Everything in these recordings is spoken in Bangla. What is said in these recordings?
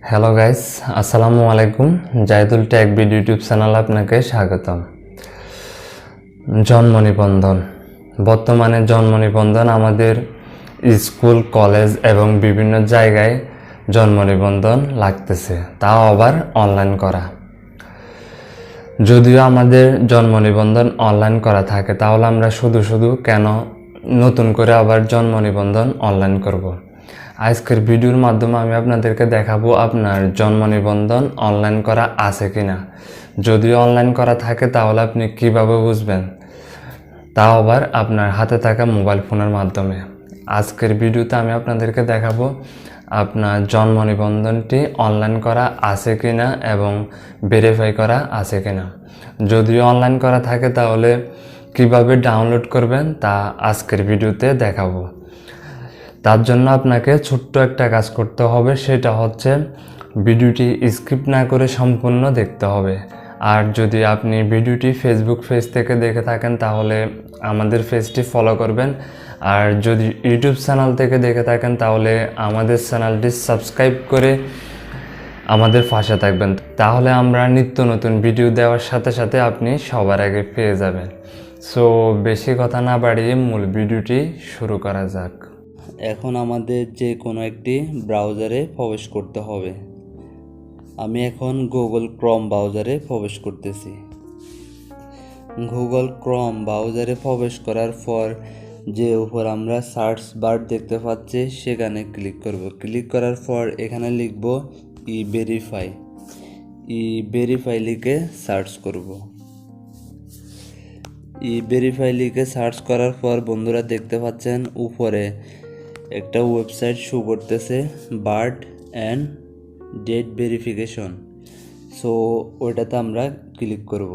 হ্যালো গাইস, আসসালামু আলাইকুম। জাহিদুল টেক ভিডিও ইউটিউব চ্যানেলে আপনাকে স্বাগতম। জন্ম নিবন্ধন। বর্তমানে জন্ম নিবন্ধন আমাদের স্কুল, কলেজ এবং বিভিন্ন জায়গায় জন্ম নিবন্ধন লাগতেছে, তাও আবার অনলাইন করা। যদিও আমাদের জন্ম নিবন্ধন অনলাইন করা থাকে, তাহলে আমরা শুধু কেন নতুন করে আবার জন্ম নিবন্ধন অনলাইন করব। আজকের ভিডিওর মাধ্যমে আমি আপনাদেরকে দেখাবো আপনার জন্ম নিবন্ধন অনলাইন করা আছে কিনা। যদি অনলাইন করা থাকে তাহলে আপনি কিভাবে বুঝবেন, তাও আবার আপনার হাতে থাকা মোবাইল ফোনের মাধ্যমে। আজকের ভিডিওতে আমি আপনাদেরকে দেখাবো আপনার জন্ম নিবন্ধনটি অনলাইন করা আছে কিনা এবং ভেরিফাই করা আছে কিনা। যদি অনলাইন করা থাকে তাহলে কিভাবে ডাউনলোড করবেন তা আজকের ভিডিওতে দেখাবো। তার জন্য আপনাকে ছোট্ট একটা কাজ করতে হবে, সেটা হচ্ছে ভিডিওটি স্কিপ না করে সম্পূর্ণ দেখতে হবে। আর যদি আপনি ভিডিওটি ফেসবুক পেজ থেকে দেখে থাকেন তাহলে আমাদের পেজটি ফলো করবেন। আর যদি ইউটিউব চ্যানেল থেকে দেখে থাকেন তাহলে আমাদের চ্যানেলটি সাবস্ক্রাইব করে আমাদের পাশে থাকবেন। তাহলে আমরা নিত্য নতুন ভিডিও দেওয়ার সাথে সাথে আপনি সবার আগে পেয়ে যাবেন। সো বেশি কথা না বাড়িয়ে মূল ভিডিওটি শুরু করা যাক। এখন আমাদের যে কোনো একটি ব্রাউজারে প্রবেশ করতে হবে। আমি এখন গুগল ক্রোম ব্রাউজারে প্রবেশ করতেছি। গুগল ক্রোম ব্রাউজারে প্রবেশ করার পর যে উপর আমরা সার্চ বার দেখতে পাচ্ছি সেখানে ক্লিক করব। ক্লিক করার পর এখানে লিখব ভেরিফাই লিখে সার্চ করব। ভেরিফাই লিখে সার্চ করার পর বন্ধুরা দেখতে পাচ্ছেন উপরে একটা ওয়েবসাইট শো করতেছে, birth and date verification. So ওইটাতে আমরা ক্লিক করব।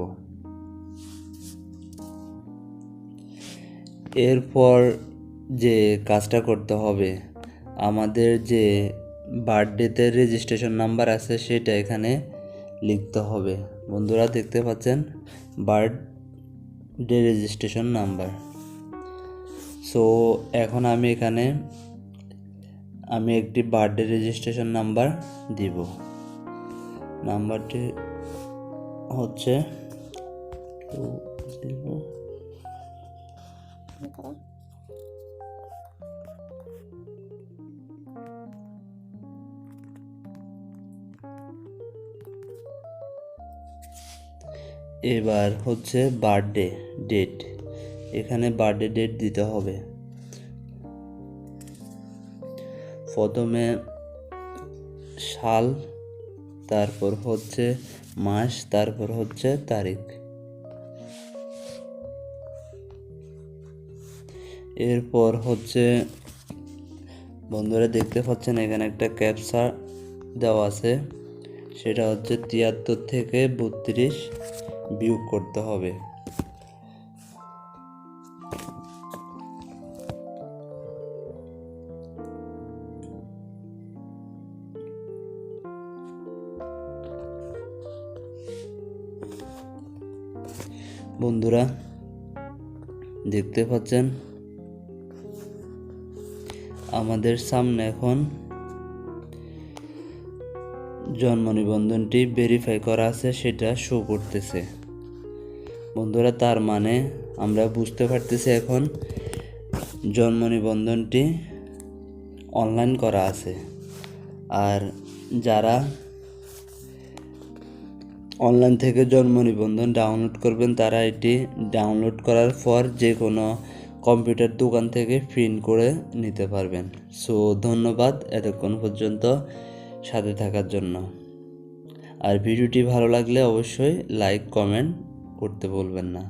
এরপর যে কাজটা করতে হবে, আমাদের যে বার্থডেতে রেজিস্ট্রেশন নাম্বার আছে সেটা এখানে লিখতে হবে। বন্ধুরা দেখতে পাচ্ছেন বার্থডে রেজিস্ট্রেশন নাম্বার। সো এখন আমি এখানে একটি বার্থডে রেজিস্ট্রেশন নাম্বার দিব। নাম্বারটি হচ্ছে এবার হচ্ছে বার্থডে ডেট, এখানে বার্থডে ডেট দিতে হবে। প্রথমে সাল, তারপর হচ্ছে মাস, তারপর হচ্ছে তারিখ। এরপর হচ্ছে বন্ধুরা দেখতে পাচ্ছেন এখানে একটা ক্যাপচা দেওয়া আছে, সেটা হচ্ছে 73 থেকে 32 বিয়োগ করতে হবে। বন্ধুরা দেখতে পাচ্ছেন আমাদের সামনে এখন জন্ম নিবন্ধনটি ভেরিফাই করা আছে সেটা শো করতেছে। বন্ধুরা তার মানে আমরা বুঝতে পারতেছি এখন জন্ম নিবন্ধনটি অনলাইন করা আছে। আর যারা অনলাইন থেকে জন্ম নিবন্ধন ডাউনলোড করবেন তারা এটি ডাউনলোড করার পর যে কোনো কম্পিউটার দোকান থেকে প্রিন্ট করে নিতে পারবেন। সো ধন্যবাদ এতক্ষণ পর্যন্ত সাথে থাকার জন্য। আর ভিডিওটি ভালো লাগলে অবশ্যই লাইক কমেন্ট করতে ভুলবেন না।